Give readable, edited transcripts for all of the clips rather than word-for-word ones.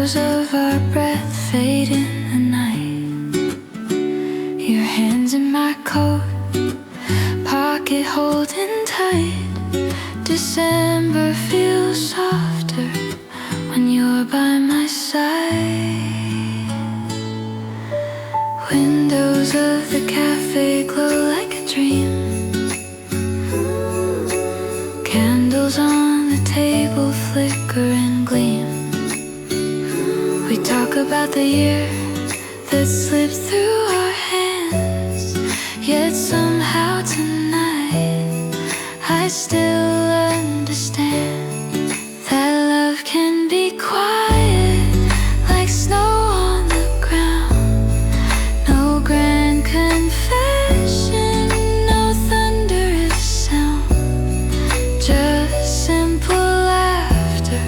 Shadows of our breath fade in the night. Your hands in my coat, pocket holding tight. December feels softer when you're by my side. Windows of the cafe glow like a dream. Candles on the table flicker and gleam. We talk about the year that slipped through our hands. Yet somehow tonight I still understand that love can be quiet like snow on the ground. No grand confession, no thunderous sound, just simple laughter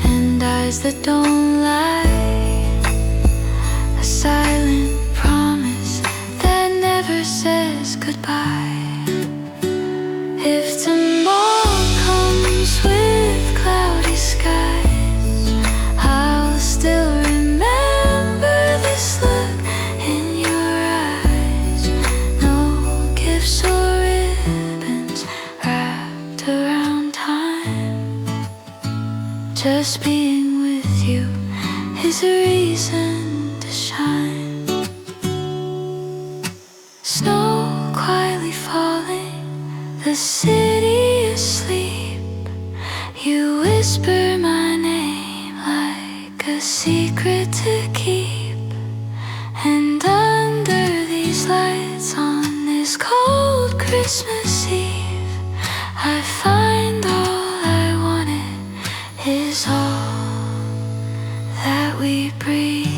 and eyes that don't lie. A silent promise that never says goodbye. If tomorrow comes with cloudy skies, I'll still remember this look in your eyes. No gifts or ribbons wrapped around time. Just being with you is a reason to shine. Snow quietly falling, the city asleep. You whisper my name like a secret to keep. And under these lights on this cold Christmas Eve, I find all I wanted is all that we breathe.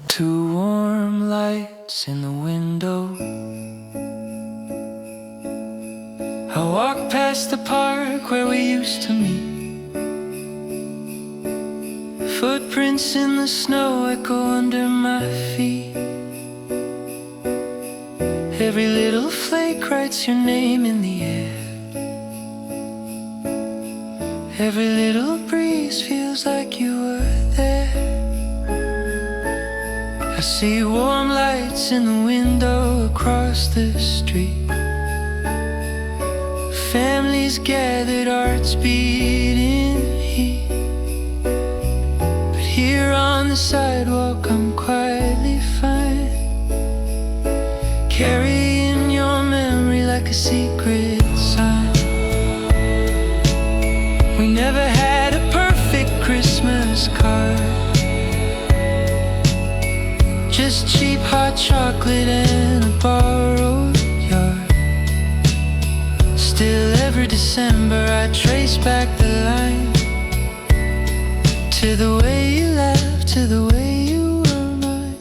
Two warm lights in the window. I walk past the park where we used to meet. Footprints in the snow echo under my feet. Every little flake writes your name in the air. Every little breeze feels like you were there. I see warm lights in the window across the street. Families gathered, hearts beating heat. But here on the sidewalk I'm quietly fine, carrying your memory like a secret sign. We never had a perfect Christmas card, just cheap hot chocolate and a borrowed yard. Still every December I trace back the line to the way you laughed, to the way you were mine.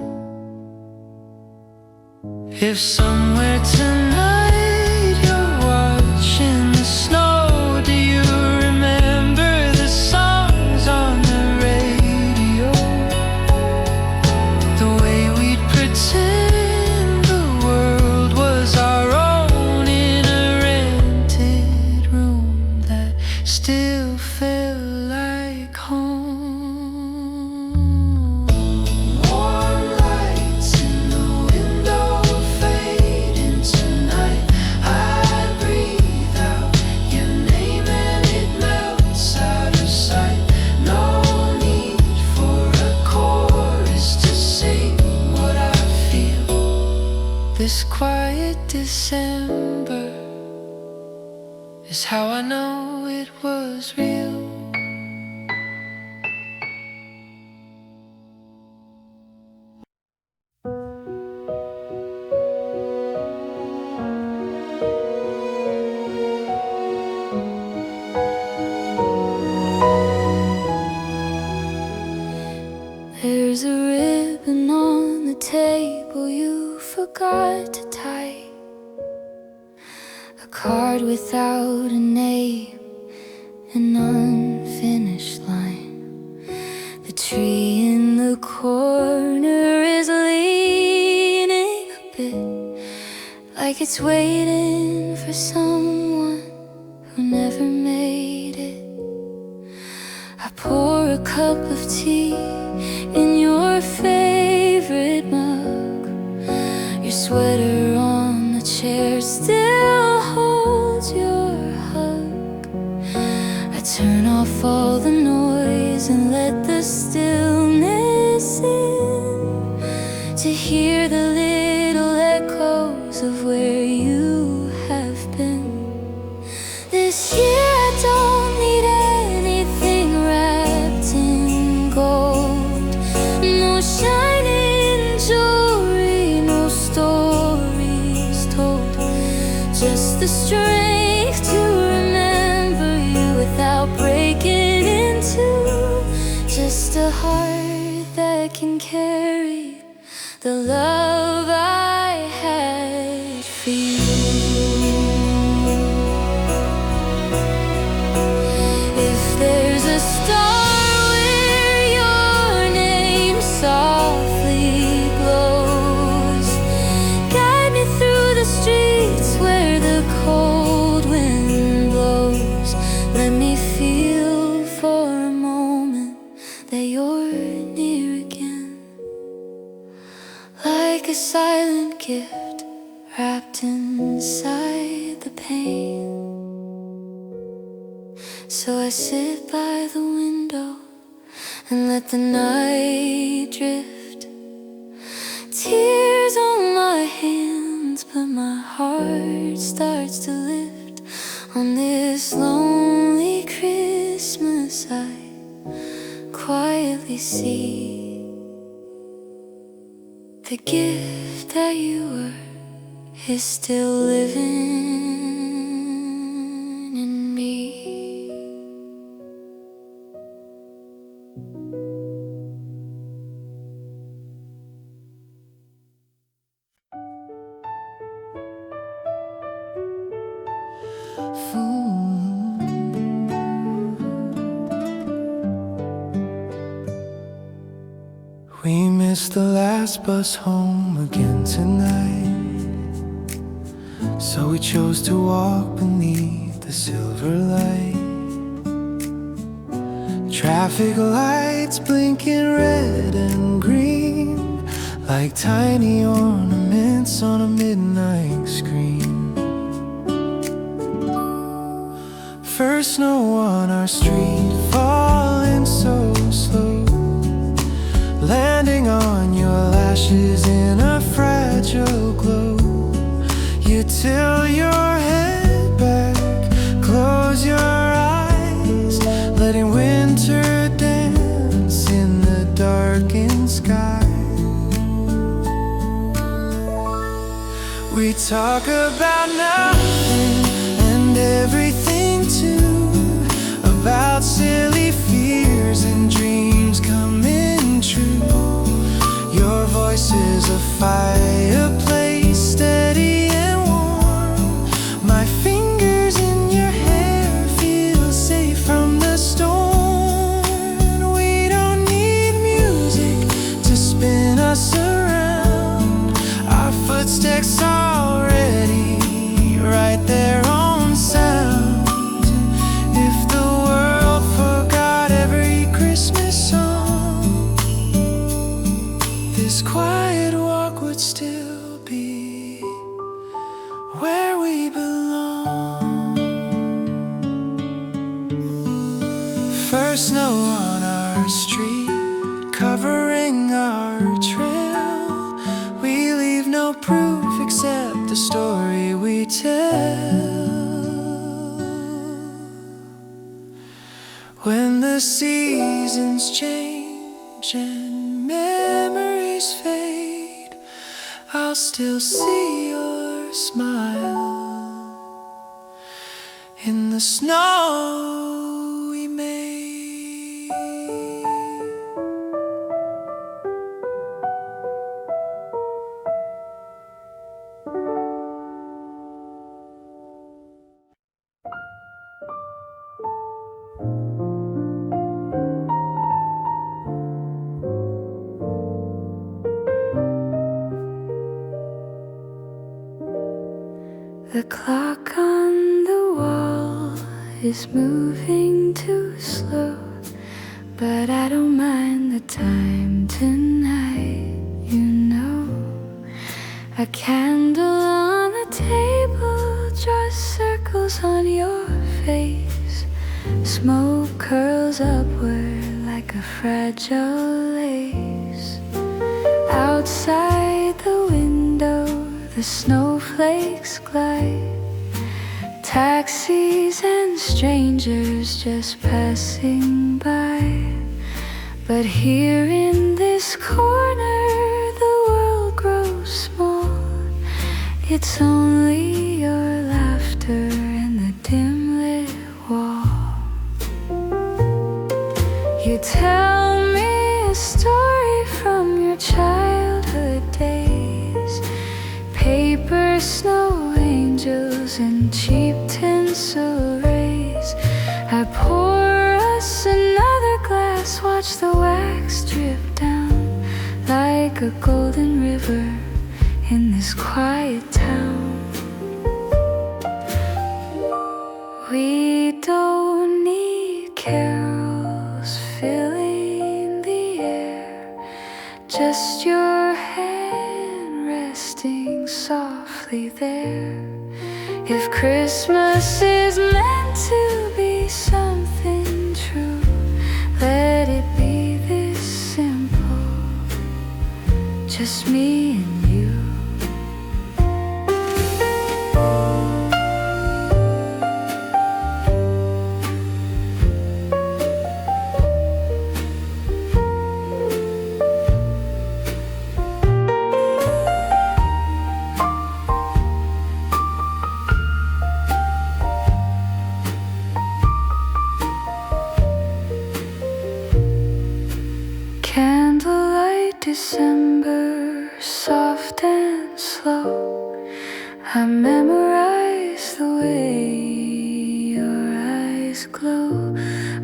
If somewhere tonight you're watching the snow, do you remember the songs on the radio? The way we'd pretend the world was our own in a rented room that still felt like home. Warm lights in the window fading tonight. I breathe out your name and it melts out of sight. No need for a chorus to sing what I feel. This quiet December is how I know it was real. There's a ribbon on the table you forgot to tie, a card without a name, an unfinished line. The tree in corner is leaning a bit, like it's waiting for someone who never made it. I pour a cup of tea in your favorite mug. Your sweater on the chair still holds your hug. I turn off all the noise and let the stillness in, to hear the little echoes of where you have been. This year I don't need anything wrapped in gold, no shining jewelry, no stories told, just the strength to remember you without breaking into, just a heart that can carry the love I had for you. If there's a star where your name softly glows, guide me through the streets where the cold wind blows. Let me feel for a moment that you're near again, like a silent gift wrapped inside the pain. So I sit by the window and let the night drift. Tears on my hands, but my heart starts to lift. On this lonely Christmas I quietly see the gift that you were is still living in me. We missed the last bus home again tonight, so we chose to walk beneath the silver light. Traffic lights blinking red and green, like tiny ornaments on a midnight screen. First snow on our street, falling so slow, landing on your lashes in a fragile glow. You tilt your head back, close your eyes, letting winter dance in the darkened sky. We talk about nothing and everything too, about silly fears and dreams coming true. Your voice is a fireplace, steady and warm. My fingers in your hair feel safe from the storm. We don't need music to spin us around. Our footsteps already right there on sound. If the world forgot every Christmas song, this quiet walk would still be where we belong. First snow on our street, covering our trail. We leave no proof except the story we tell. When the seasons change and memories fade, I'll still see your smile in the snow we made. is moving too slow, but I don't mind the time tonight, you know. A candle on the table draws circles on your face. Smoke curls upward like a fragile lace. Outside the window, the snowflakes glide. Taxis and strangers just passing by. But here in this corner, the world grows small. It's only your laughter and the dim lit wall. You tell me a story from your childhood days. Paper snow angels and cheap tinsel rays. I pour us another glass, watch the wax drip down like a golden river in this quiet town. We don't need carols filling the air, just your hand resting softly there. If Christmas is meant to be something true, let it be this simple, just me and you. Candlelight December, soft and slow. I memorize the way your eyes glow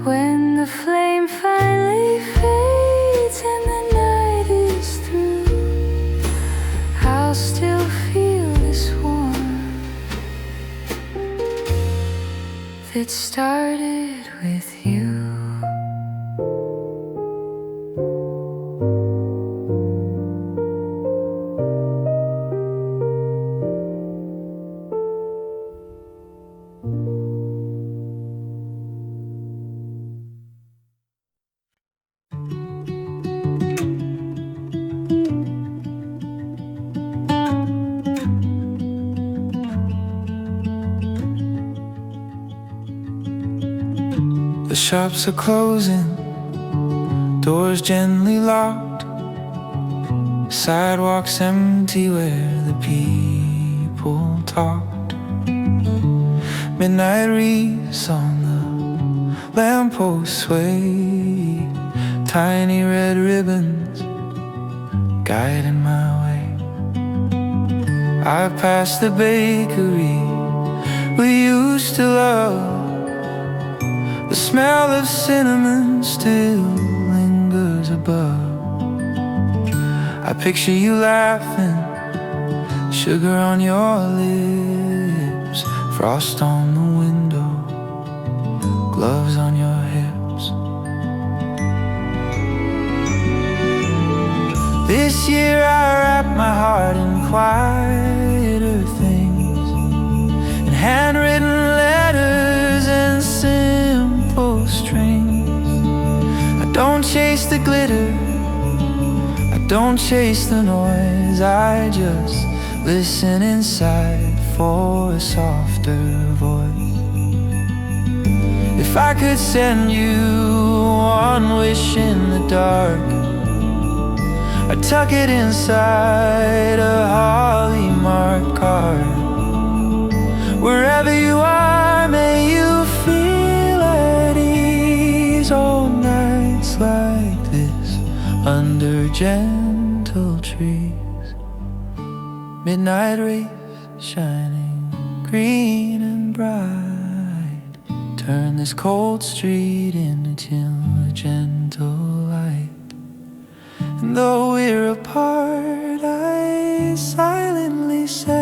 when the flame finally fades and the night is through. I'll still feel this warmth that started with you. The shops are closing, doors gently locked, sidewalks empty where the people talked. Midnight wreaths on the lamppost sway, tiny red ribbons guiding my way. I passed the bakery we used to love. The smell of cinnamon still lingers above. I picture you laughing, sugar on your lips, frost on the window, gloves on your hips. This year I wrap my heart in quieter things, in handwritten letters and simple strings. I don't chase the glitter, I don't chase the noise, I just listen inside for a softer voice. If I could send you one wish in the dark, I'd tuck it inside a holly marked card. Wherever you are, may you feel at ease all nights like this, under gentle trees. Midnight wreaths shining green and bright, turn this cold street into a gentle light. And though we're apart, I silently say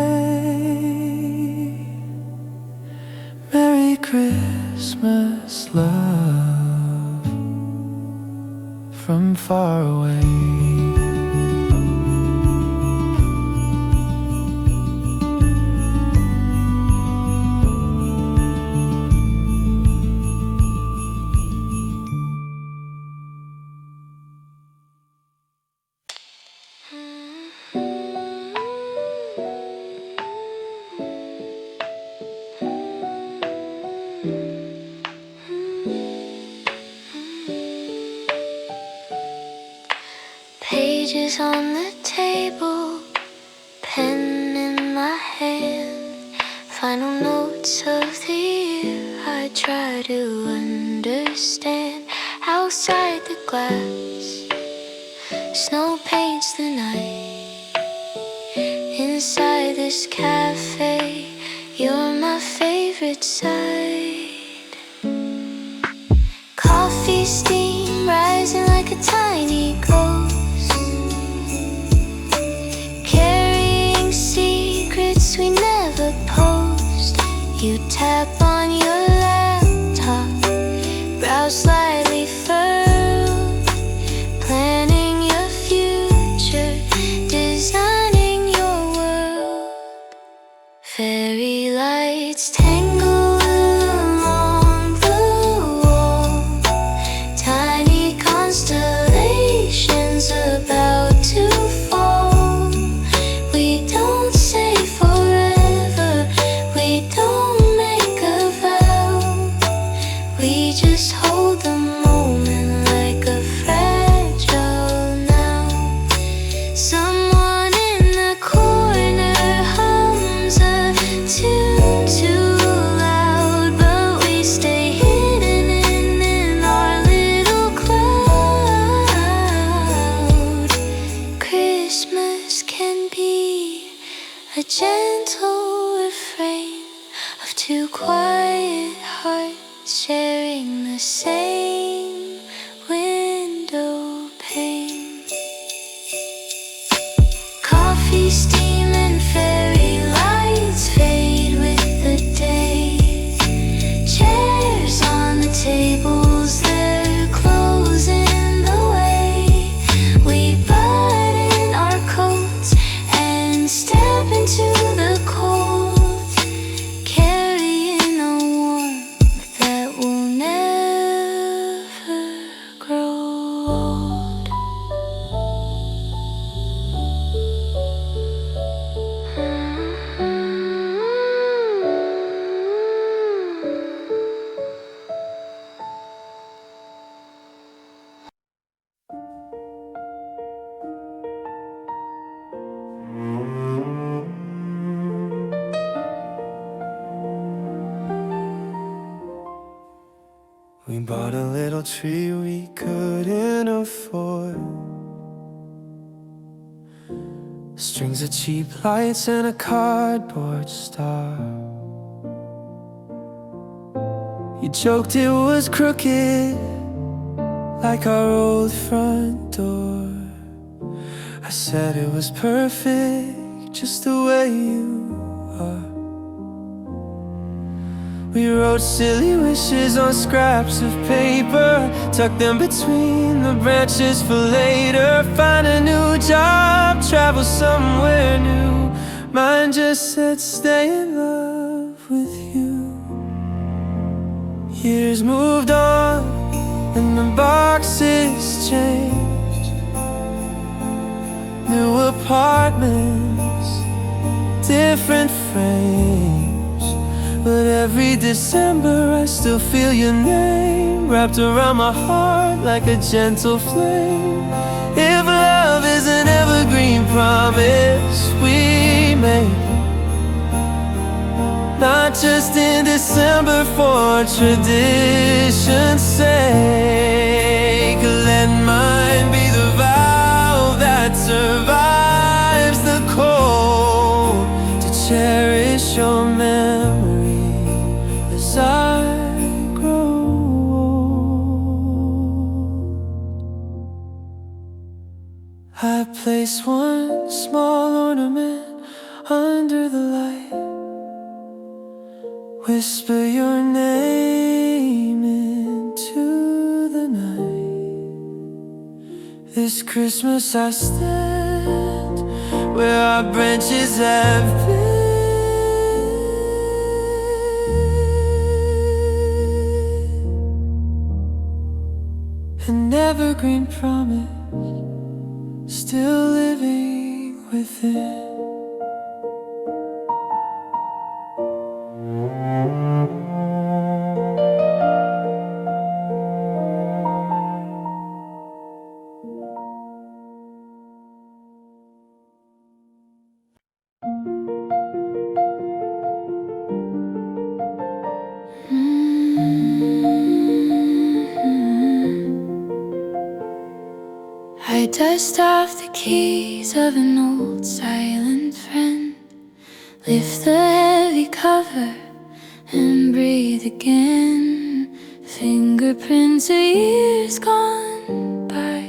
Merry Christmas. Christmas love from far away. Pages on the table, pen in my hand, final notes of the year I try to understand. Outside the glass, snow paints the night. Inside this cafe, you're my favorite sight. Coffee steam rising like a tiny ghost, we never post. You tap on your laptop, browse slightly furrowed, planning your future, designing your world. Fairy lights tangle along the wall, tiny constellations about to fall. We don't say just hold the moment like a fragile now. Someone in the corner hums a tune too loud, but we stay hidden in our little cloud. Christmas can be a gentle refrain of two quiet hearts sharing the same window pane. Coffee steam and fairy lights fade with the day. Chairs on the tables, they're closing the way. We button our coats and step into the cold, carrying a warmth that will never grow old. We bought a little tree we couldn't afford, strings of cheap lights and a cardboard star. You joked it was crooked, like our old front door. I said it was perfect, just the way you are. We wrote silly wishes on scraps of paper, tucked them between the branches for later. Find a new job, travel somewhere new. Mine just said stay in love with you. Years moved on and the boxes changed. New apartments, different frames. But every December I still feel your name wrapped around my heart like a gentle flame. If love is an evergreen promise we make, not just in December for tradition's sake, let mine be the vow that survives the cold, to cherish your memory as I grow old. I place one small ornament under the light, whisper your name This Christmas I stand where our branches have been. An evergreen promise still living within. I dust off the keys of an old silent friend, lift the heavy cover and breathe again. Fingerprints of years gone by,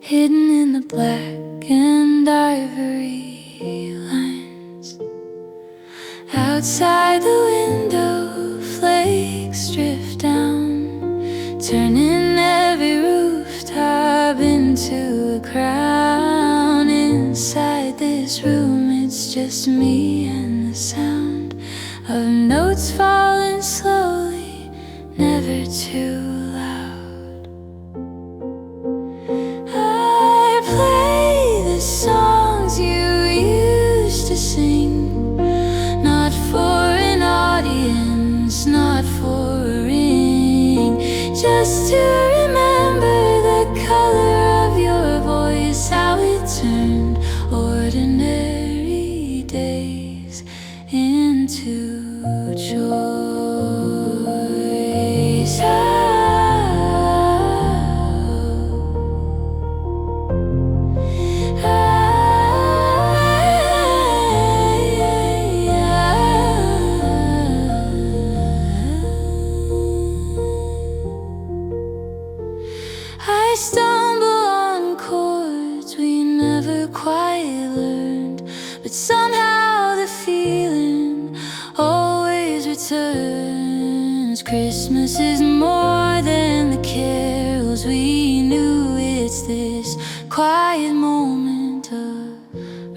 hidden in the black and ivory lines. Outside the window, flakes drift down, turning every rooftop into a crown. Inside this room, it's just me and the sound of notes falling slowly, never too loud. I play the songs you used to sing, not for an audience, not for a ring, just to remember the color of your voice, how it turned ordinary days into joy. I stumble on chords we never quite learned, but somehow the feeling always returns. Christmas is more than the carols we knew. It's this quiet moment of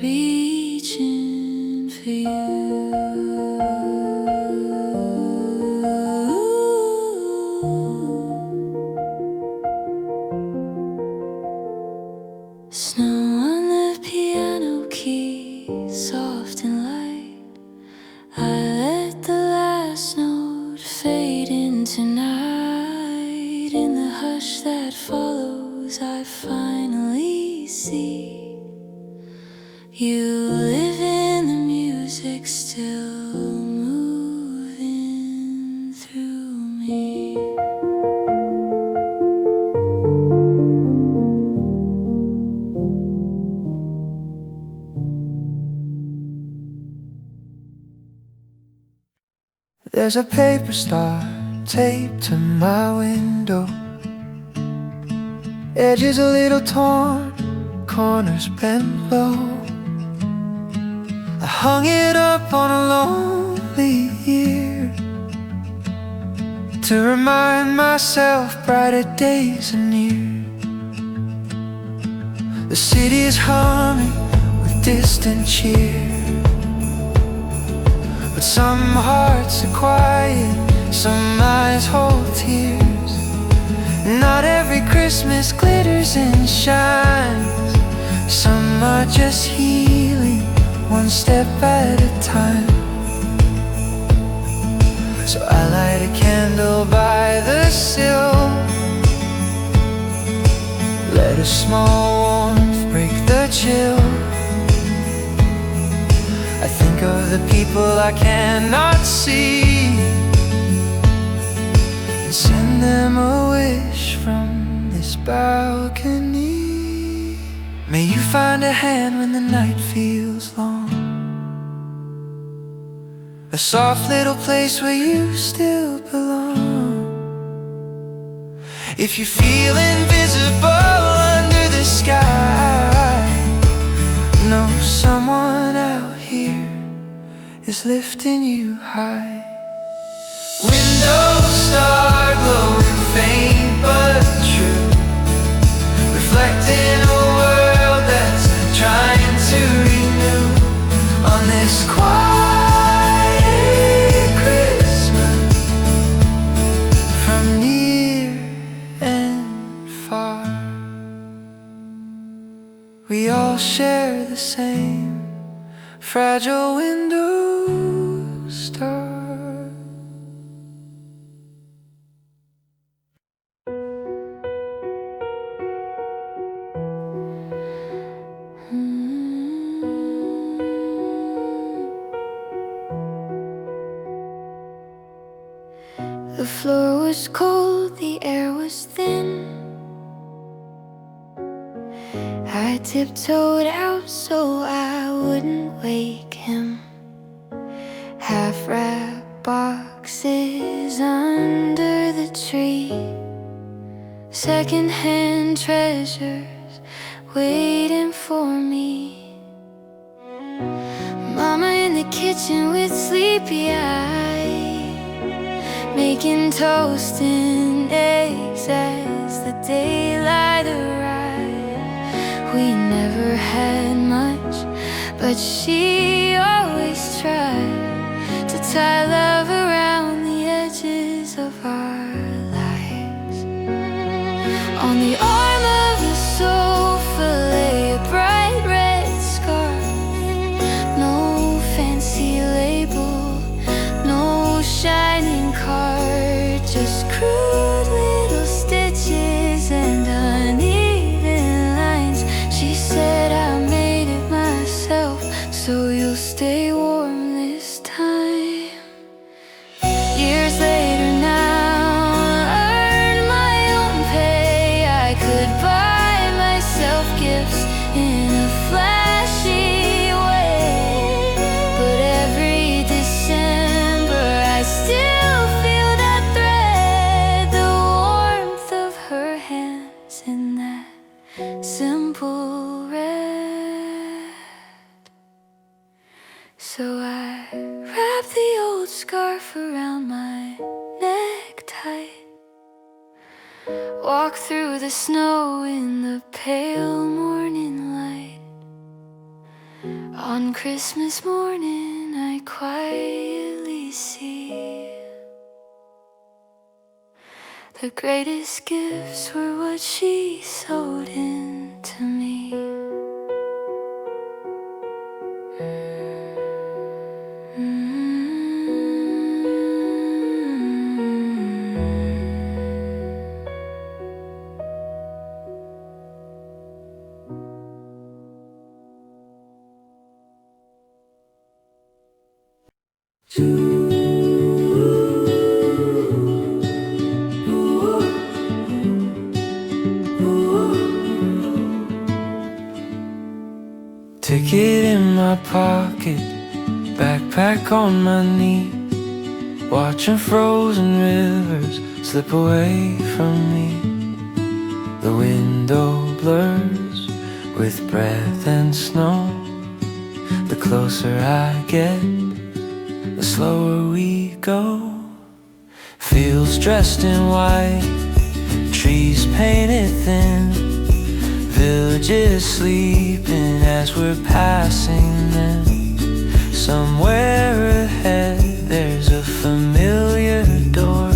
reaching for you. Snow on the piano keys, soft and light. I let the last note fade into night. In the hush that follows, I finally see you live in the music, still moving through me. There's a paper star taped to my window, edges a little torn, corners bent low. I hung it up on a lonely year to remind myself brighter days are near. The city's humming with distant cheer, but some hearts are quiet, some eyes hold tears. Not every Christmas glitters and shines. Some are just healing, one step at a time. So I light a candle by the sill, let a small warmth break the chill. I think of the people I cannot see and send them a wish from this balcony. May you find a hand when the night feels long, a soft little place where you still belong. If you feel invisible under the sky, know someone out here is lifting you high. Windows start glowing faint but true, reflecting all share the same fragile window star. The floor was cold, the air was thin. I tiptoed out so I wouldn't wake him. Half-wrapped boxes under the tree, second-hand treasures waiting for me. Mama in the kitchen with sleepy eyes, making toast and eggs as the daylight arrived. We never had much, but she always tried to tie love around the edges of our lives. On the arm of the sofa lay a bright red scarf. No fancy label, no shining card, just crude little stitches and uneven lines. She said I made it myself, so you'll stay warm this time. Years later now, I earned my own pay. I could buy myself gifts in a flashy way, but every December I still feel that thread, the warmth of her hands in that simple red. So I wrap the old scarf around my neck tight, walk through the snow in the pale morning light. On Christmas morning I quietly see the greatest gifts were what she sewed into me. Ticket in my pocket, backpack on my knee, watching frozen rivers slip away from me. The window blurs with breath and snow. The closer I get, the slower we go. Fields dressed in white, trees painted thin, villages sleeping as we're passing them. Somewhere ahead there's a familiar door,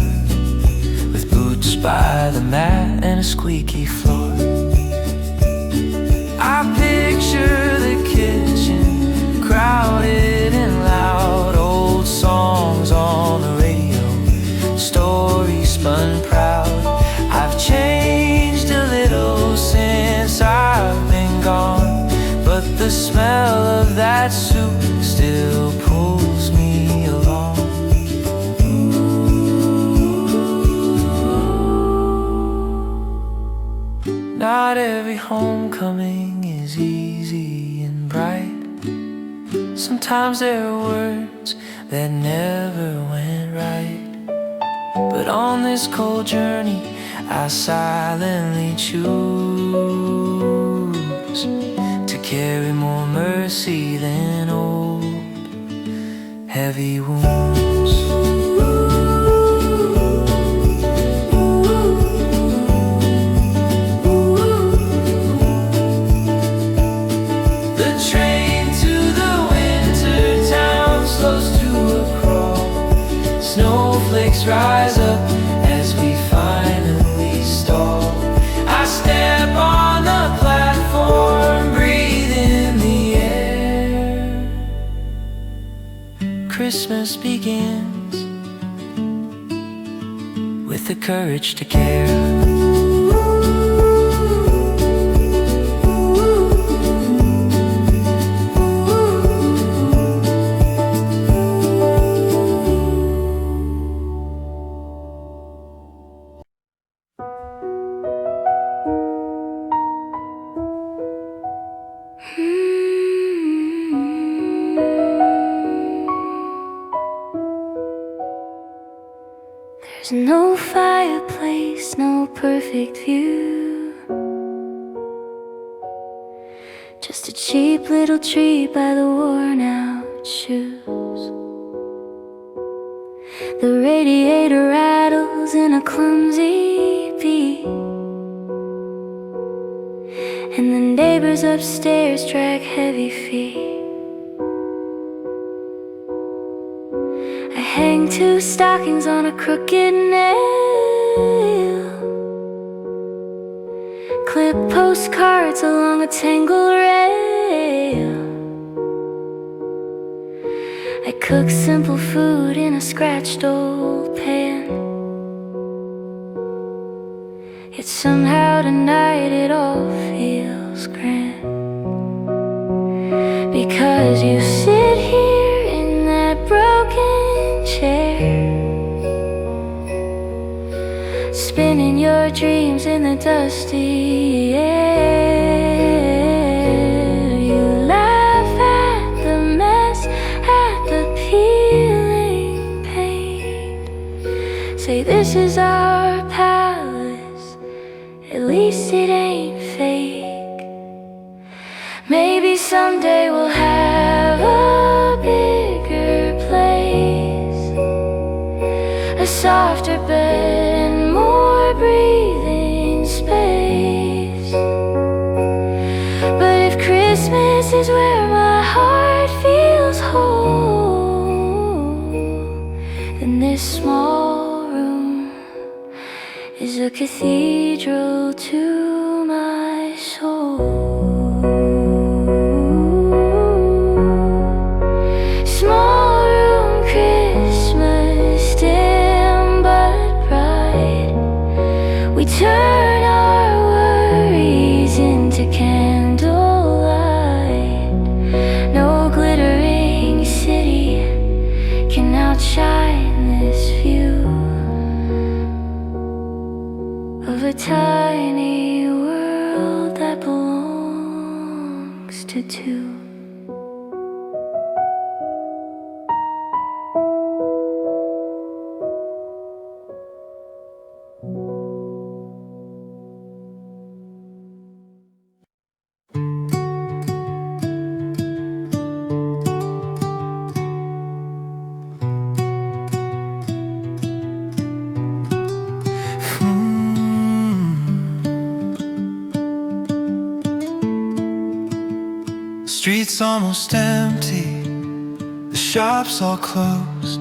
with boots by the mat and a squeaky floor. I picture the kitchen crowded and loud, old songs on the radio, stories spun proud. I've changed a little since I've been gone, but the smell of that soup still pulls me along. Not every homecoming is easy and bright. Sometimes there are words that never went right, but on this cold journey I silently choose to carry more mercy than old heavy wounds. The train to the winter town slows to a crawl. Snowflakes rise up as we finally stall. I step on the platform, breathe Christmas begins with the courage to care. There's no fireplace, no perfect view, just a cheap little tree by the worn out shoes. The radiator rattles in a clumsy beat, and the neighbors upstairs drag heavy feet. I hang two stockings on a crooked nail, clip postcards along a tangled rail. I cook simple food in a scratched old pan, yet somehow tonight it all feels grand. Because you sit here in that broken chair, spinning your dreams in the dusty air. You laugh at the mess, at the peeling paint, say this is our palace, at least it ain't fake. Maybe someday we'll have a bigger place, a softer bed and more breathing space. But if Christmas is where my heart feels whole, then this small room is a cathedral to my soul. Small room Christmas, dim but bright. We turn our worries into candlelight. No glittering city can outshine this view of a tiny world that belongs to two. Streets almost empty, the shops all closed.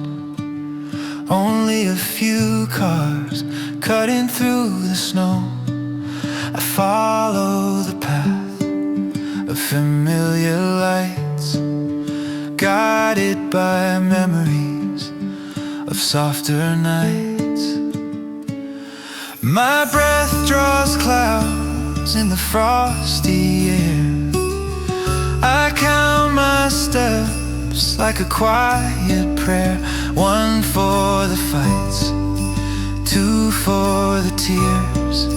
Only a few cars cutting through the snow. I follow the path of familiar lights, guided by memories of softer nights. My breath draws clouds in the frosty air. I count my steps like a quiet prayer. One for the fights, two for the tears,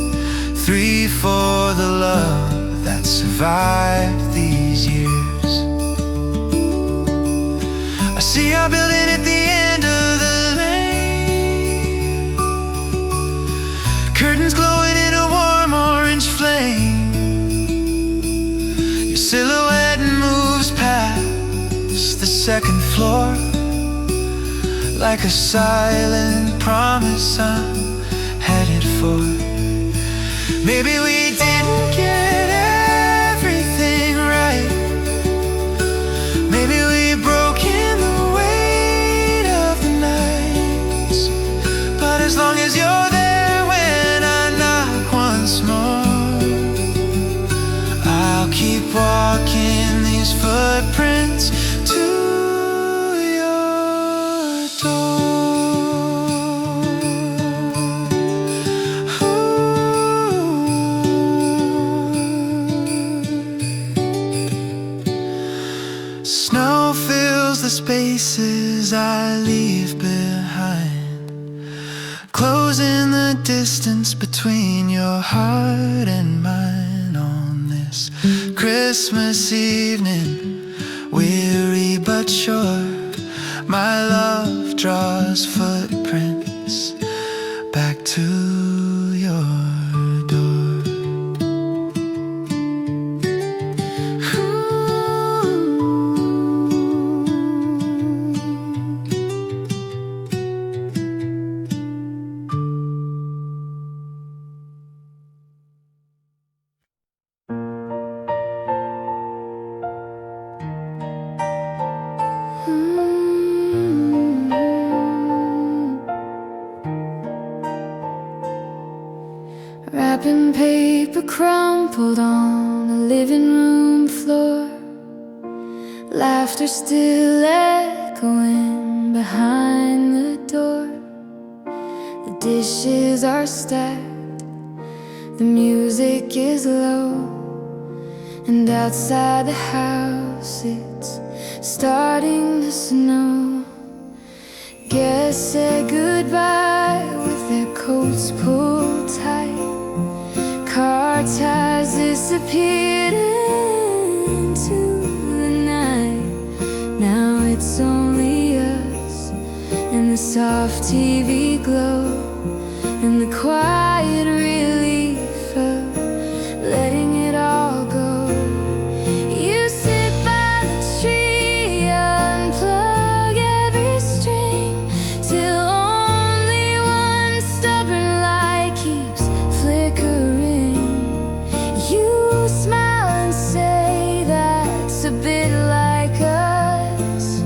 three for the love that survived these years. I see our building at the end of the lane, curtains glowing in a warm orange flame. Your silhouette moves past the second floor like a silent promise I'm headed for. Maybe we didn't get everything right, maybe we broke in the weight of the nights. But as long as you're there when I knock once more, I'll keep walking these footprints to your echoes in the distance between your heart and mine on this Christmas evening. Weary but sure, my love draws footprints back to your door. Wrapping paper crumpled on the living room floor, laughter still echoing behind the door. The dishes are stacked, the music is low, and outside the house it's starting to snow. Guests said goodbye with their coats pulled tight. Car tires disappeared into the night. Now it's only us and the soft TV glow and the quiet relief of letting it all go. You sit by the tree, unplug every string till only one stubborn light keeps flickering. You smile and say that's a bit like us.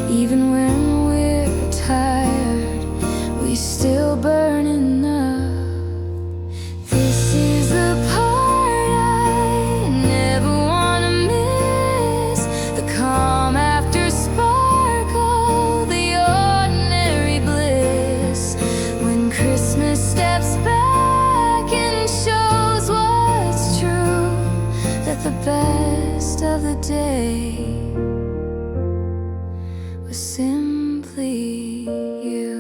Even when we're tired, we still burning up. This is the part I never wanna miss. The calm after sparkle, the ordinary bliss. When Christmas steps back and shows what's true, that the best of the day was simply you.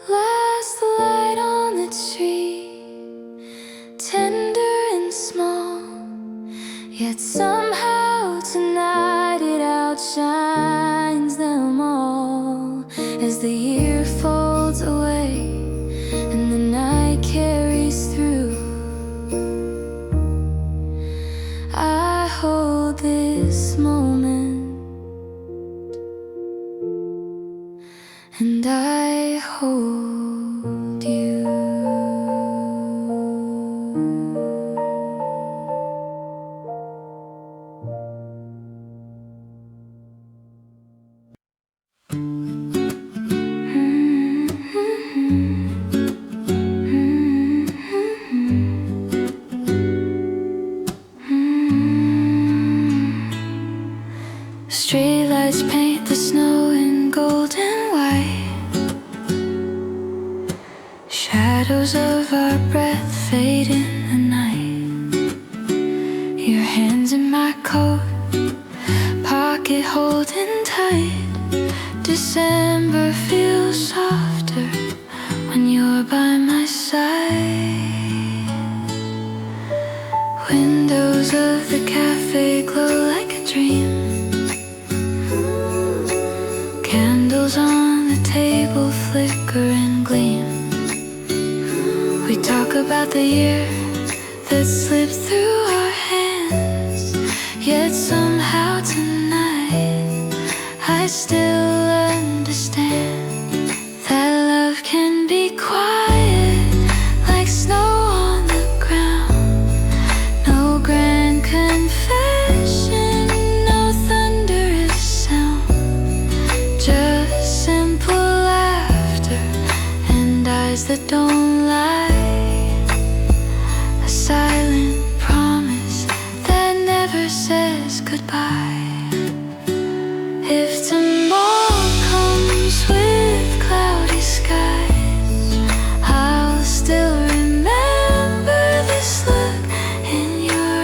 Last light on the tree, tender and small, yet somehow tonight it outshines them all. As the year folds away and the night carries through, I hold this moment and I hold you. Streetlights paint the snow in gold and white. Shadows of our breath fade in the night. Your hands in my coat, pocket holding tight. December feels softer when you're by my side. Windows of the cafe glow like a dream. Candles on the table flicker and gleam. We talk about the year that slipped through our hands, yet somehow tonight I still understand that love can be quiet like snow on the ground. No grand confession, no thunderous sound, just simple laughter and eyes that don't lie. A silent promise that never says goodbye. If tomorrow comes with cloudy skies, I'll still remember this look in your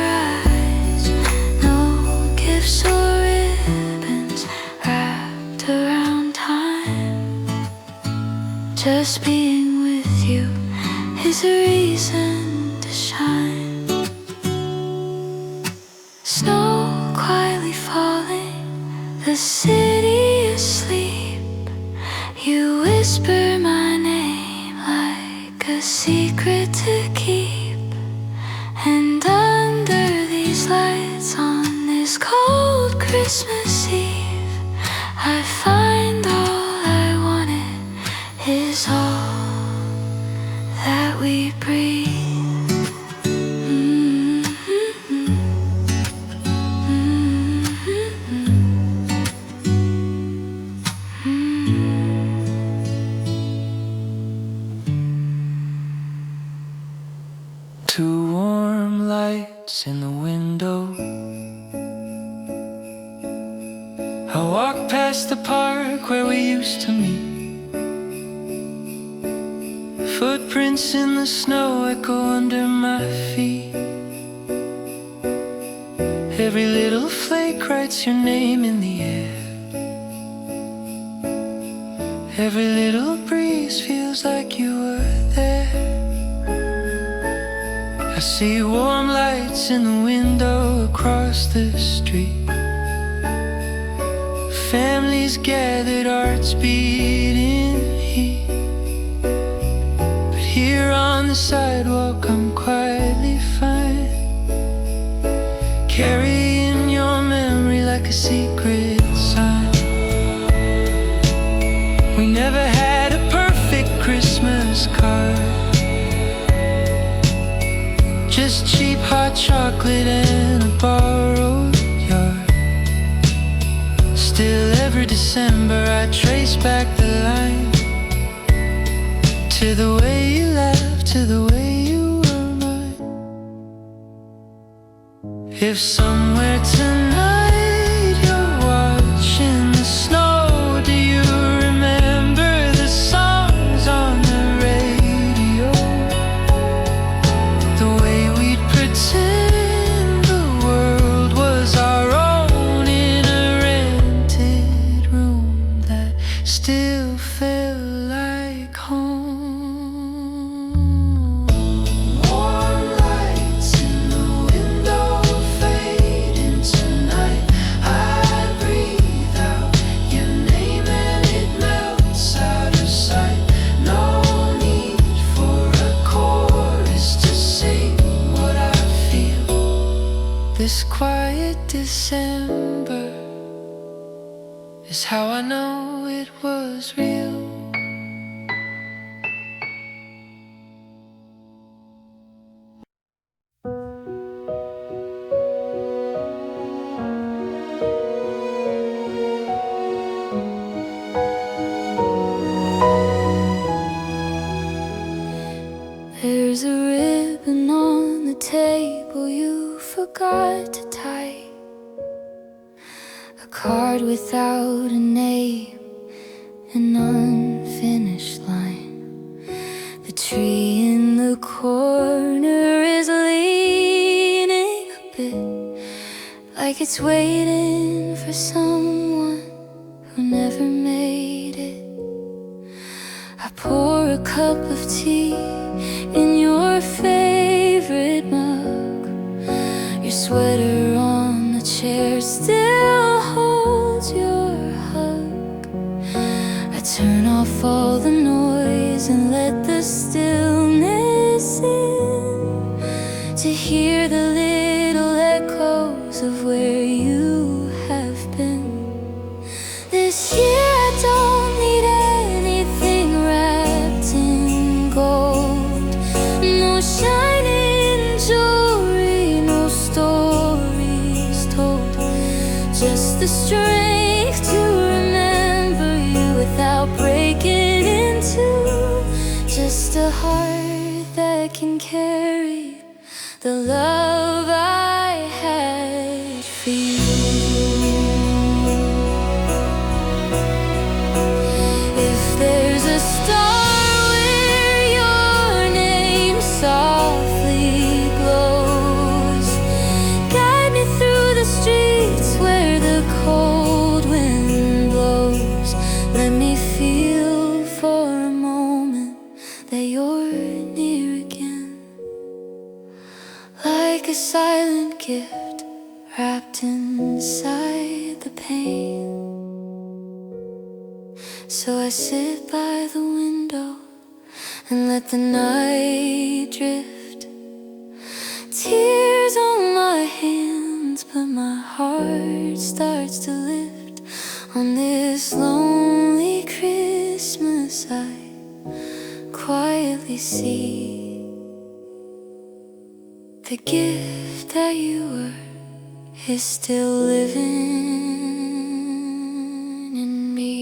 Snow quietly falling, the city asleep. You whisper my name like a secret to keep. And under these lights on this cold Christmas Eve, I find all I wanted is all that we breathe. Two warm lights in the window. I walk past the park where we used to meet. Footprints in the snow echo under my feet. Every little flake writes your name in the air. Every little breeze feels like you were there. I see warm lights in the window across the street. Families gathered, hearts beating heat. But here on the sidewalk I'm quietly fine, carrying your memory like a secret sign. We never had a perfect Christmas card, just cheap hot chocolate and a borrowed yard. Still every December I trace back the line to the way you laughed, to the way you were mine. If somewhere tonight you're watching the snow, do you remember the songs on the radio? The way we'd pretend the world was our own in a rented room that still felt like home. Warm lights in the window fading tonight. I breathe out your name and it melts out of sight. No need for a chorus to sing what I feel. This quiet December is how I know it was real. There's a ribbon on the table you forgot to tie, a card without a name, an unfinished line. The tree in the corner is leaning a bit, like it's waiting for someone who never made it. I pour a cup of tea in your favorite mug. Your sweater on the chair still holds your hug. I turn off all the noise and let the stillness in, to hear the little echoes of where you have been. This year I don't need anything wrapped in gold, no shining jewelry, no stories told, just the strength to remember you without breaking in two, just a heart that can carry the love I had for you. If there's a star where your name softly glows, guide me through the streets where the cold wind blows. Let me feel for a moment that you're near again, like a silent gift trapped inside the pain. So I sit by the window and let the night drift. Tears on my hands, but my heart starts to lift. On this lonely Christmas I quietly see the gift that you were is still living in me.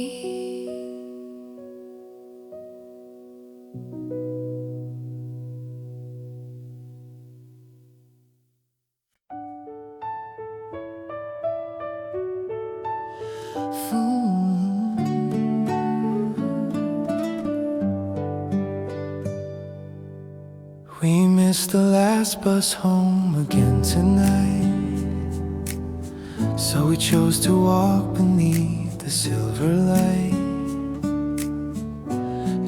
We missed the last bus home again tonight, so we chose to walk beneath the silver light.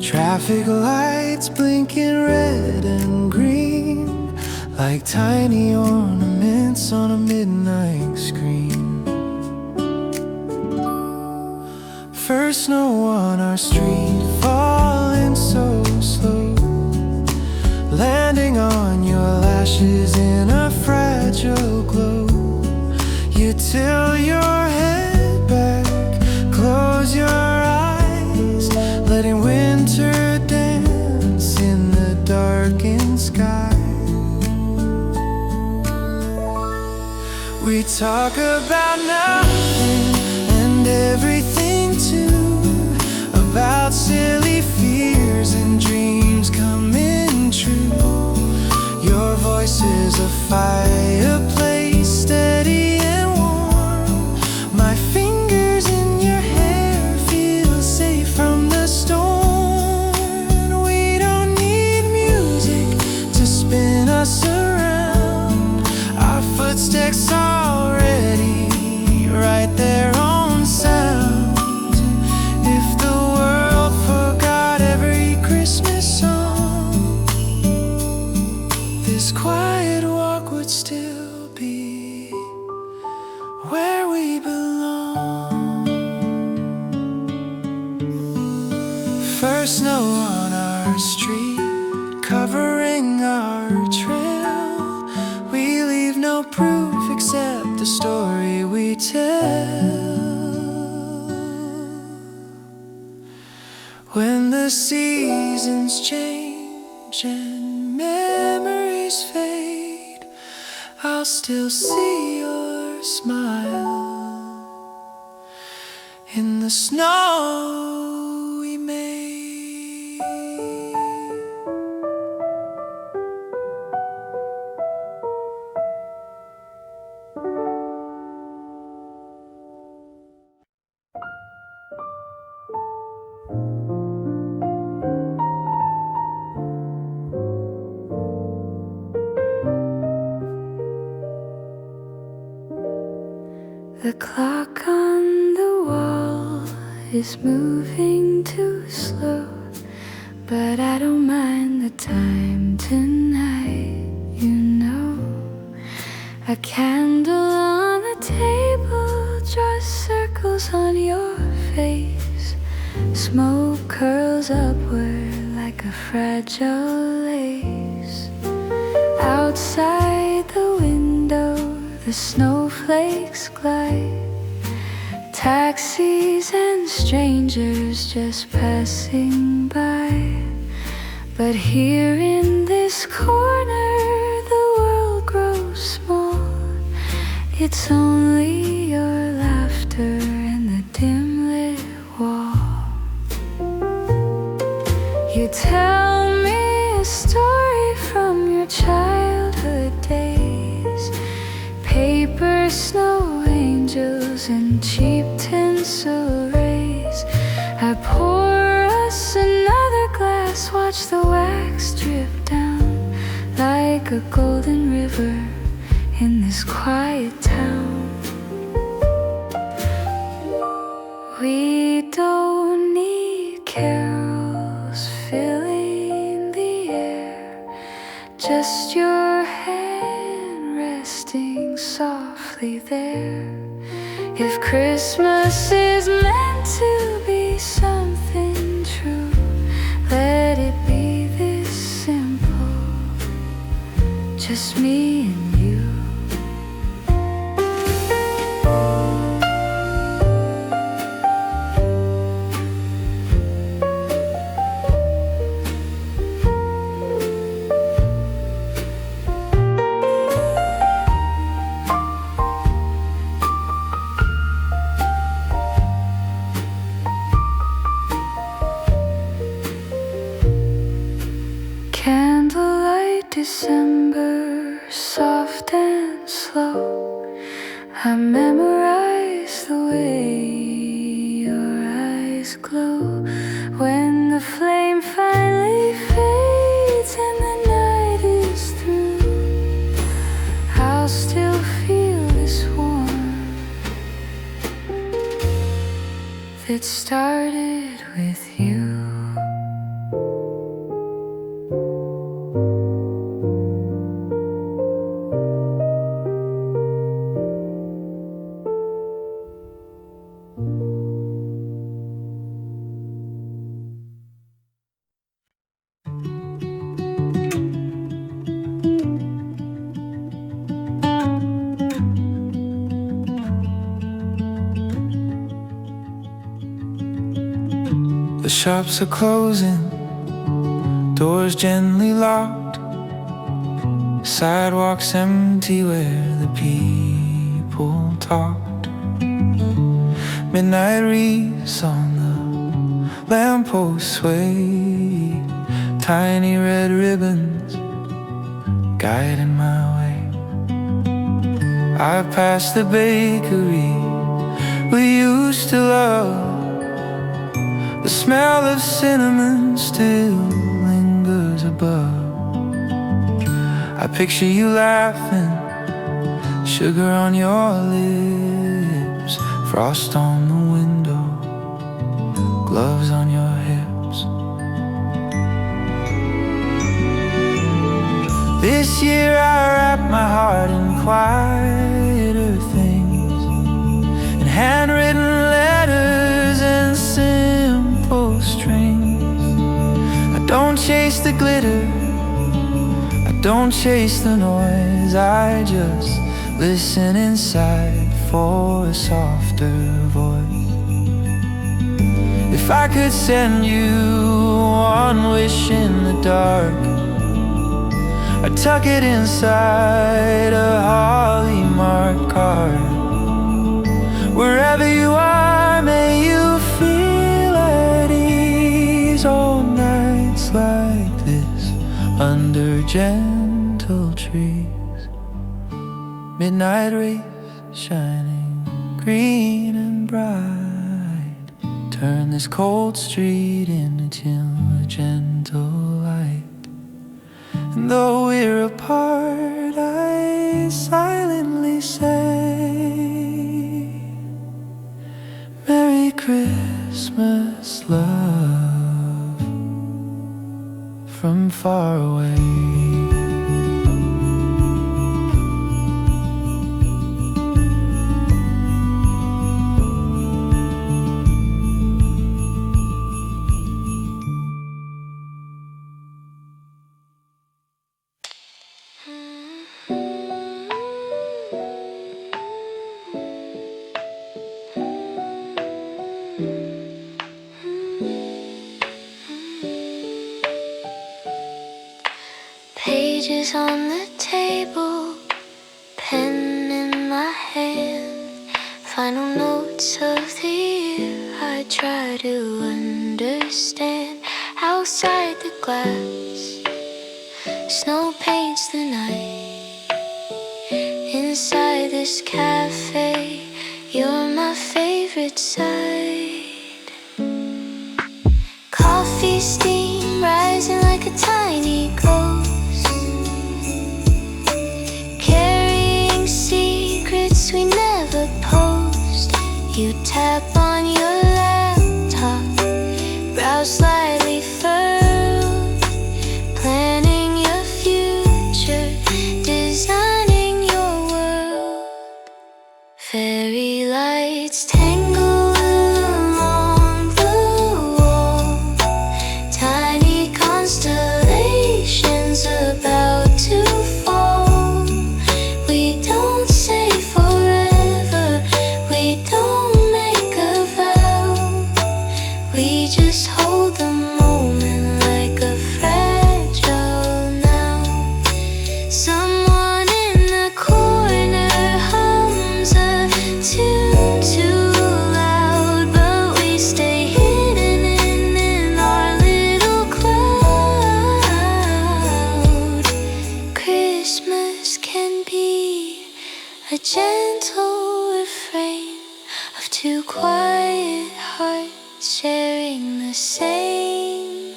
Traffic lights blinking red and green like tiny ornaments on a midnight screen. First snow on our street, falling so slow, landing on your lashes in a fragile glow. You tilt your head back, close your eyes, letting winter dance in the darkened sky. We talk about nothing and everything too, about silly fears and dreams coming true. Your voice is a fireplace, steady and warm. My fingers in your hair feel safe from the storm. We don't need music to spin us around. Our footsteps already right there on sound. If the world forgot every Christmas song, this quiet walk would still be where we belong. First snow on our street, covering our trail. We leave no proof except the story we tell. When the seasons change and memories fade, I'll still see your smile in the snow we made. The clock on the wall is moving too slow, but I don't mind the time tonight, you know. A candle on the table draws circles on your face. Smoke curls upward like a fragile lace. Outside the window, the snowflakes glide. Taxis and strangers just passing by. But here in this corner, the world grows small. It's only your laughter and the dim lit wall. You tell me a story from your childhood days. Paper snow angels and cheap tinsel rays. I pour us another glass, watch the wax drip down like a golden river in this quiet town. We don't need carols filling the air, just your hand resting soft softly there. If Christmas is meant to be something true, let it be this simple, just me and you. Candlelight December, soft and slow, I memorize the way your eyes glow. When the flame finally fades and the night is through, I'll still feel this warmth that started with you. The shops are closing, doors gently locked, sidewalks empty where the people talked. Midnight wreaths on the lamppost sway, tiny red ribbons guiding my way. I passed the bakery we used to love. The smell of cinnamon still lingers above. I picture you laughing, sugar on your lips, frost on the window, gloves on your hips. This year I wrap my heart in quieter things, in handwritten letters and simple strings. I don't chase the glitter, I don't chase the noise, I just listen inside for a softer voice. If I could send you one wish in the dark, I'd tuck it inside a holly marked card. Wherever you are, may you feel at ease all nights like this, under gentle trees. Midnight rays shining green and bright, turn this cold street into a gentle light. And though we're apart, I silently say, Merry Christmas, love, from far away. Pages on the table, pen in my hand, final notes of the year I try to understand. Outside the glass, snow paints the night. Inside this cafe, you're my favorite sight. Coffee steam rising like a tiny ghost, we never post. You tap on your laptop, browse slightly furrowed, planning your future, designing your world. lights tangle along the wall, tiny constellations about to fall. We don't say forever, we don't make a vow, we just hold the moment like a fragile now. Someone in the corner hums a tune too loud, but we stay hidden in our little cloud. Christmas can be a gentle refrain of two quiet hearts sharing the same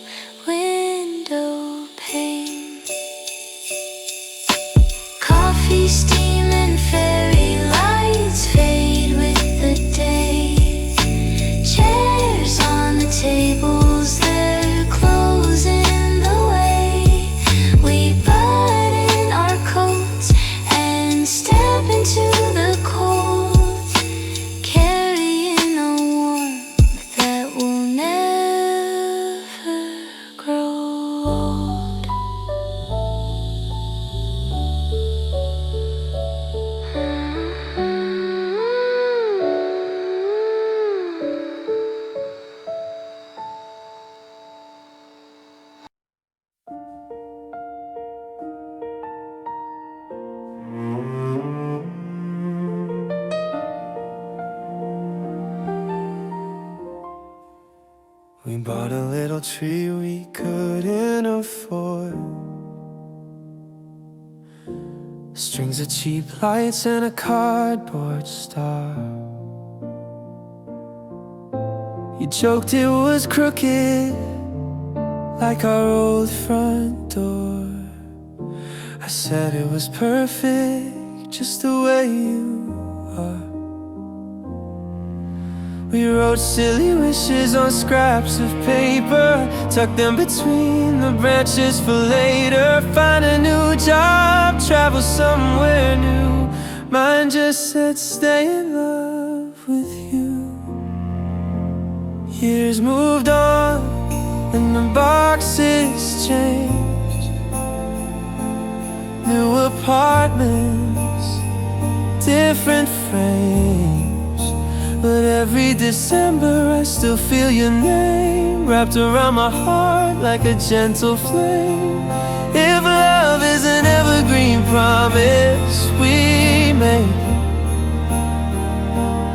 window pane. Coffee, steam, and fairy lights fade with the day. Chairs on the tables, they're closing the way. We button our coats and step into the cold, carrying a warmth that will never grow old. We bought a little tree we couldn't afford, strings of cheap lights and a cardboard star. You joked it was crooked, like our old front door. I said it was perfect, just the way you are. We wrote silly wishes on scraps of paper, tucked them between the branches for later. Find a new job, travel somewhere new. Mine just said stay in love with you. Years moved on and the boxes changed. New apartments, different frames. But every December I still feel your name wrapped around my heart like a gentle flame. If love is an evergreen promise we make,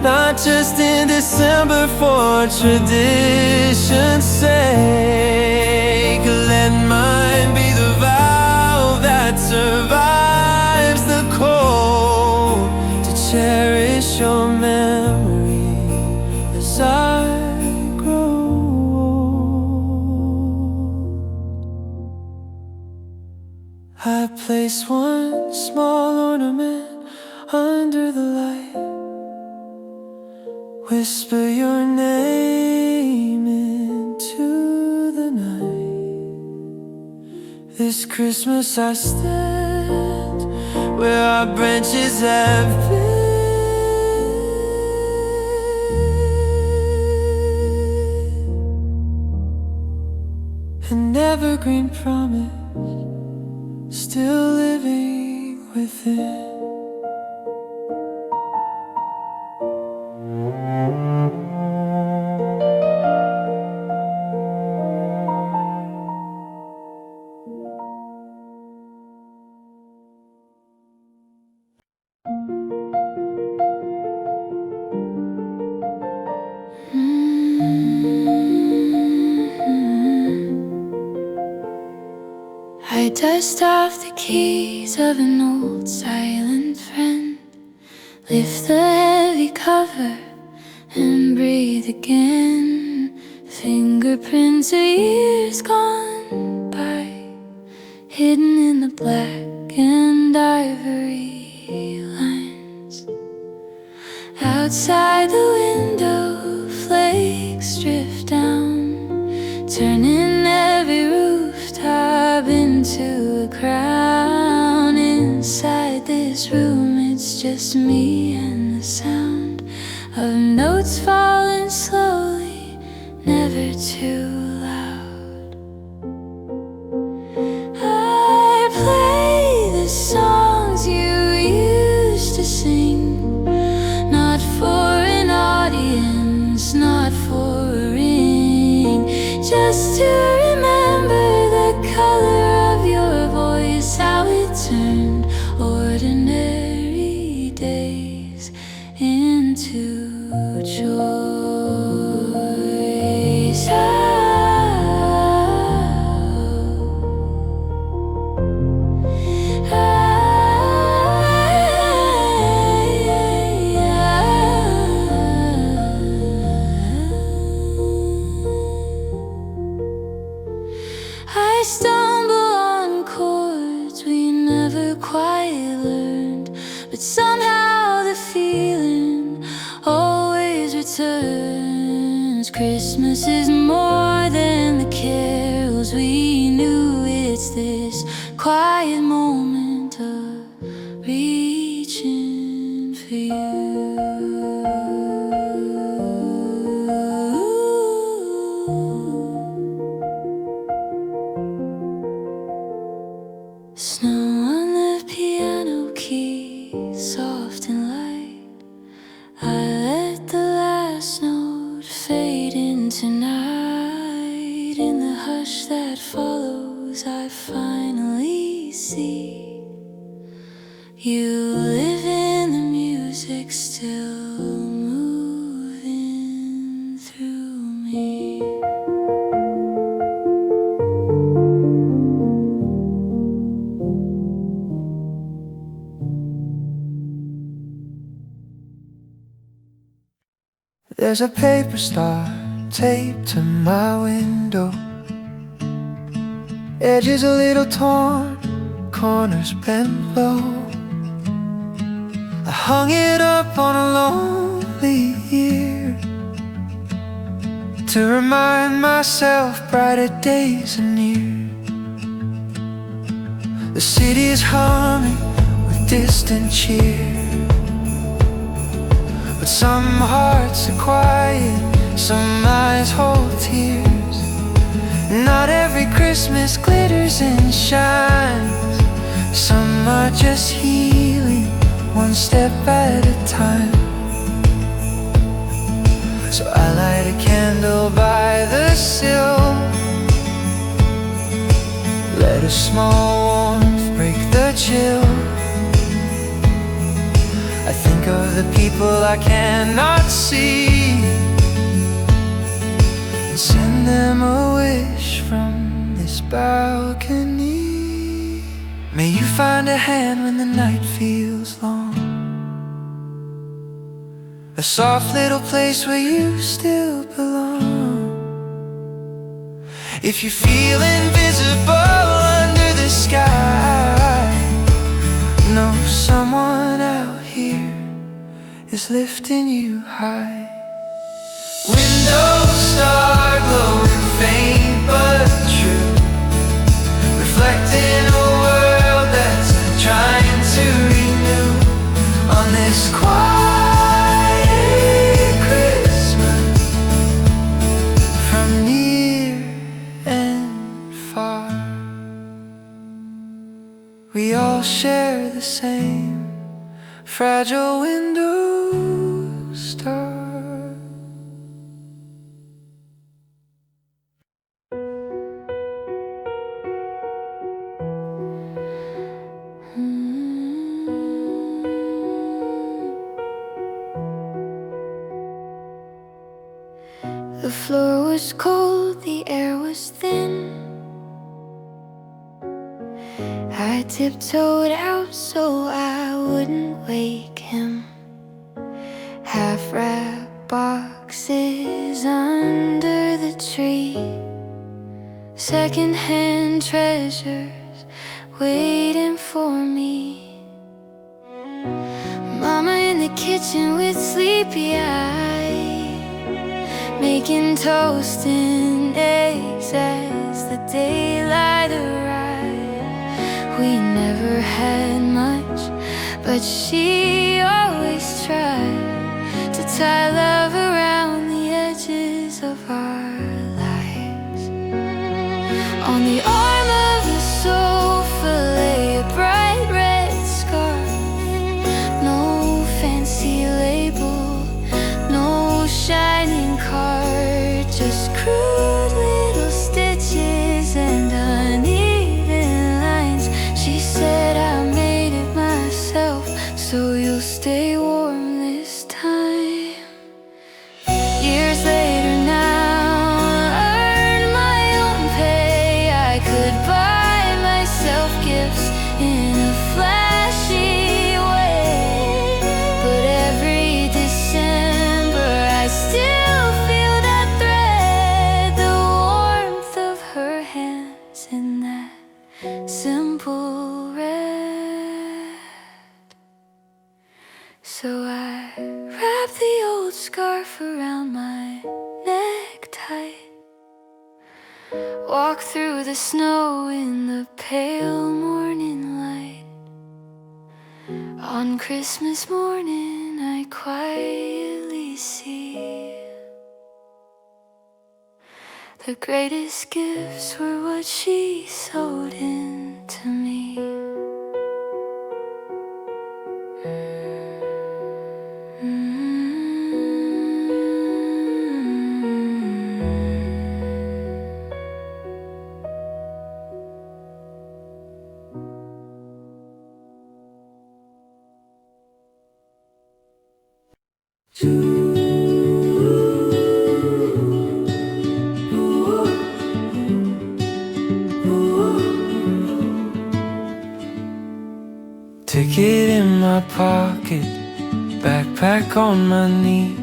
not just in December for tradition's sake, let mine be the vow that survives the cold, to cherish your memory as I grow old. I place one small ornament under the light, whisper your name into the night. This Christmas I stand where our branches have been, an evergreen promise still living within. I dust off the keys of an old silent friend, lift the heavy cover and breathe again. Fingerprints of years gone by, hidden in the black and ivory lines. Outside the window, flakes drift down, turning every rooftop into a crown. Inside this room, it's just me and the sound of notes falling slowly, never too loud. I play the songs you used to sing, not for an audience, not for a ring, just to remember the color of your voice, how it turned ordinary days into joy. I stumble on chords we never quite learned, but somehow the feeling always returns. Christmas is more than the carols we knew. It's this quiet moment of reaching for you. Snow on the piano keys, soft and light. I let the last note fade into night. In the hush that follows, I finally see you live in the music, still moving through me. There's a paper star taped to my window, edges a little torn, corners bent low. I hung it up on a lonely year to remind myself brighter days are near. The city's humming with distant cheer, but some hearts are quiet, some eyes hold tears. Not every Christmas glitters and shines. Some are just healing, one step at a time. So I light a candle by the sill, let a small warmth break the chill. I think of the people I cannot see and send them a wish from this balcony. May you find a hand when the night feels long, a soft little place where you still belong. If you feel invisible under the sky, know someone out here is lifting you high. Windows start glowing faint but true, reflecting a world that's trying to renew. On this quiet Christmas, from near and far, we all share the same fragile window star. The floor was cold, the air was thin. I tiptoed out so I wouldn't wake him. Half-wrapped boxes under the tree, second-hand treasures waiting for me. Mama in the kitchen with sleepy eyes, making toast and eggs as the daylight arrived. We never had much, but she always tried to tie I wrap the old scarf around my neck tight, walk through the snow in the pale morning light. On Christmas morning I quietly see the greatest gifts were what she sewed into me. Ticket in my pocket, backpack on my knee,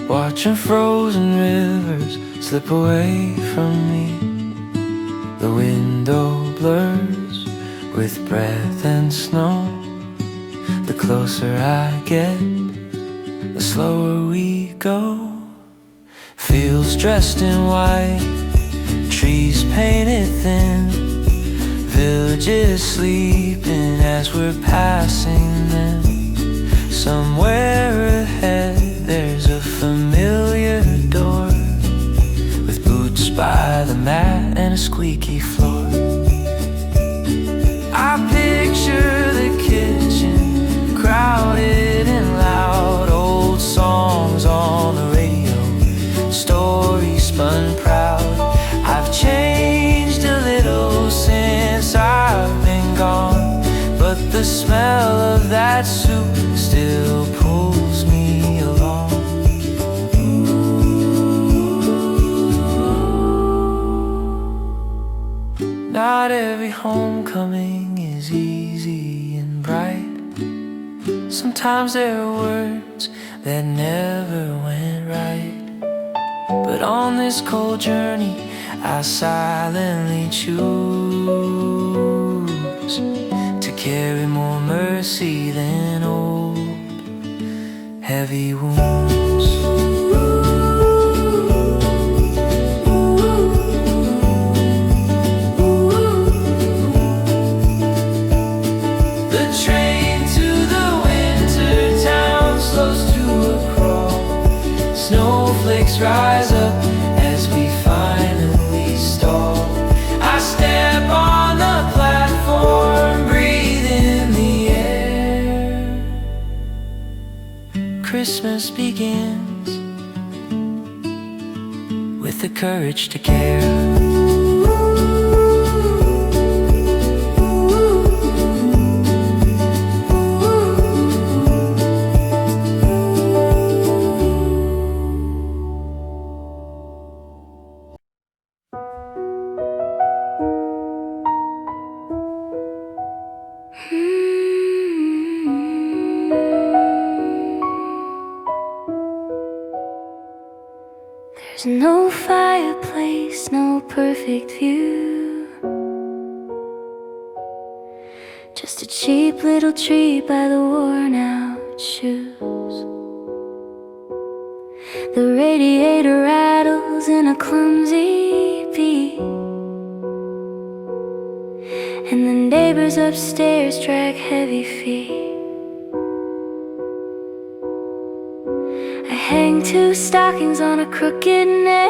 watching frozen rivers slip away from me. The window blurs with breath and snow. The closer I get, the slower we go. Fields dressed in white, trees painted thin, villages sleeping as we're passing them. Somewhere ahead there's a familiar door, with boots by the mat and a squeaky floor. I picture the kitchen crowded and loud, old songs on the radio, stories spun proud. I've changed a little since I've been gone, but the smell of that soup still pulls me along. Not every homecoming is easy and bright. Sometimes there are words that never went right. But on this cold journey I silently choose to carry more mercy than old heavy wounds. The train to the winter town slows to a crawl. Snowflakes rise up as we finally stall. I step on the platform, breathe in the air. Christmas begins with the courage to care. There's no fireplace, no perfect view, just a cheap little tree by the worn out shoes. The radiator rattles in a clumsy beat, and the neighbors upstairs drag heavy feet. I hang two stockings on a crooked nail,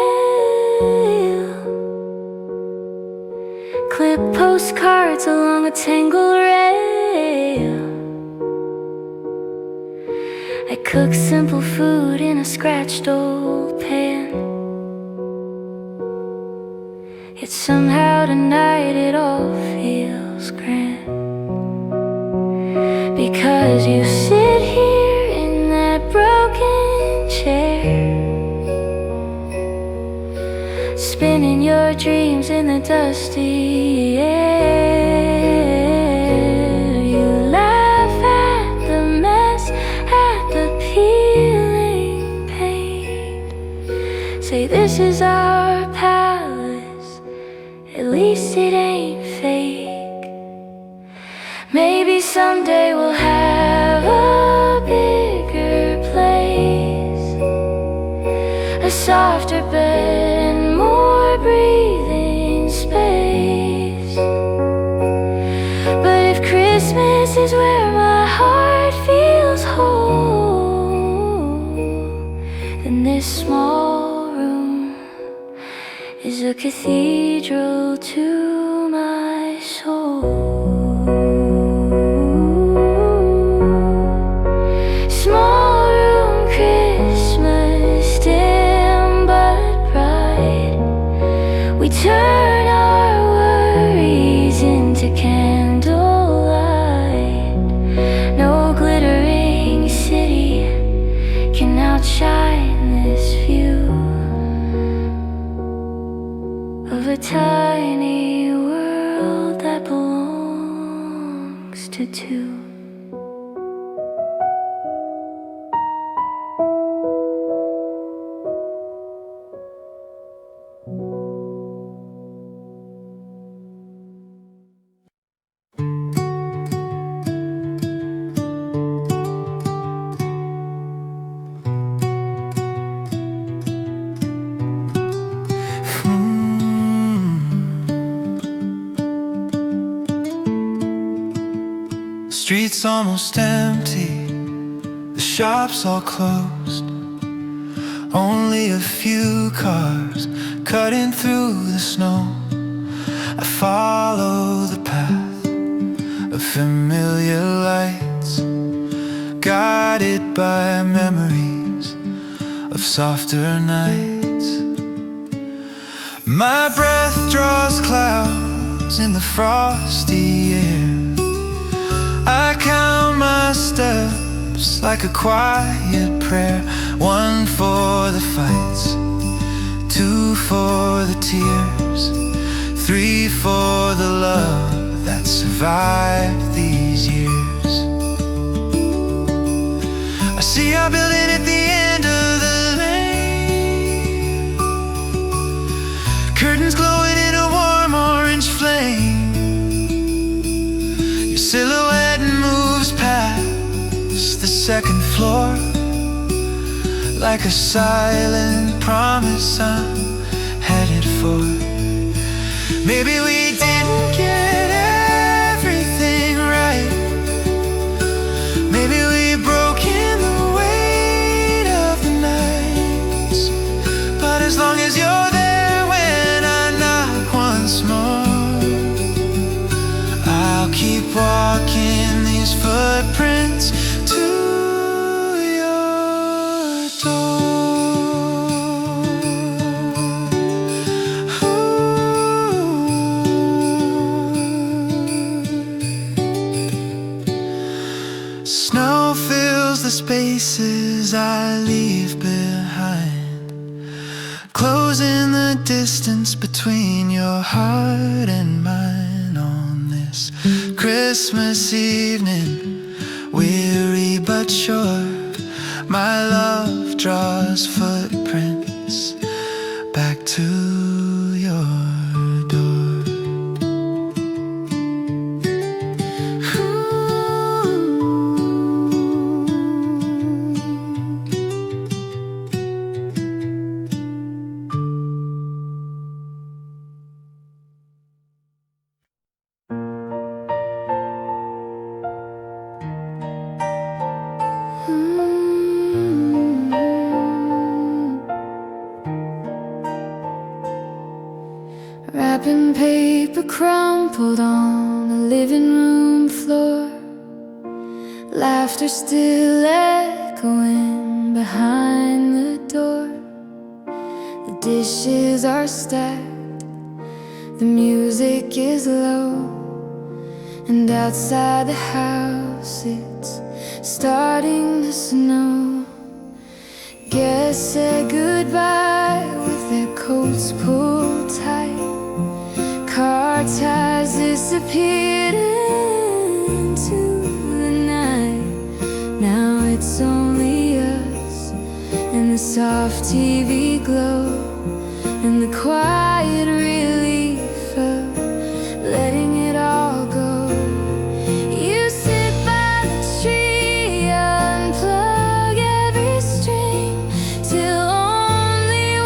clip postcards along a tangled rail. I cook simple food in a scratched old pan, yet somehow tonight it all feels grand. Because you sit here in that broken chair, spinning your dreams in the dusty air. You laugh at the mess, at the peeling paint, say this is our palace, at least it ain't fake. Maybe someday we'll have a bigger softer bed and more breathing space. But if Christmas is where my heart feels whole, then this small room is a cathedral to my soul. Small room Christmas, dim but bright. We turn our worries into candlelight. No glittering city can outshine this view of a tiny world that belongs to two. Streets almost empty, the shops all closed. Only a few cars cutting through the snow. I follow the path of familiar lights, guided by memories of softer nights. My breath draws clouds in the frosty air. I count my steps like a quiet prayer. One for the fights, two for the tears, three for the love that survived these years. I see our building at the end of the lane, curtains glowing in a warm orange flame. Your silhouette moves past the second floor like a silent promise I'm headed for. Maybe we didn't get everything right. Maybe we broke in the weight of the nights. But as long as you're there when I knock once more, I'll keep walking these footprints to your door. Snow fills the spaces I leave behind, closing the distance between your heart and mine on this Christmas evening. Weary but sure, my love draws footprints back to your door. Wrapping paper crumpled on the living room floor, laughter still echoing behind the door. The dishes are stacked, the music is low, and outside the house it's starting to snow. Guests said goodbye with their coats pulled tight. Car ties disappeared into the night. Now it's only us and the soft TV glow and the quiet relief of letting it all go. You sit by the tree, unplug every string till only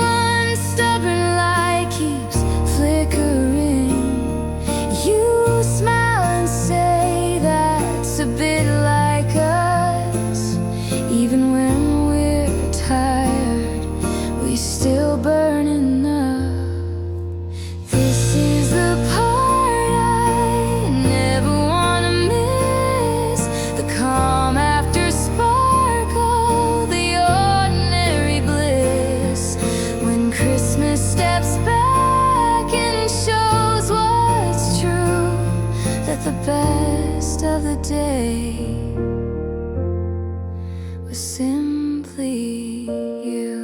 simply you.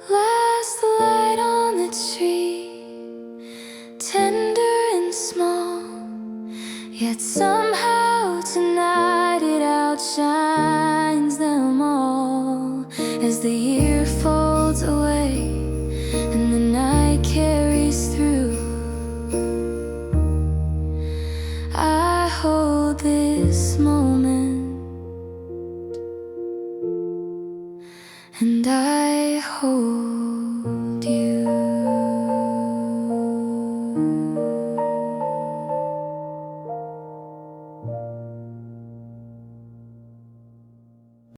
Last light on the tree, tender and small, yet somehow tonight it outshines them all. As the year folds away and the night carries through, I hold this moment and I hold you.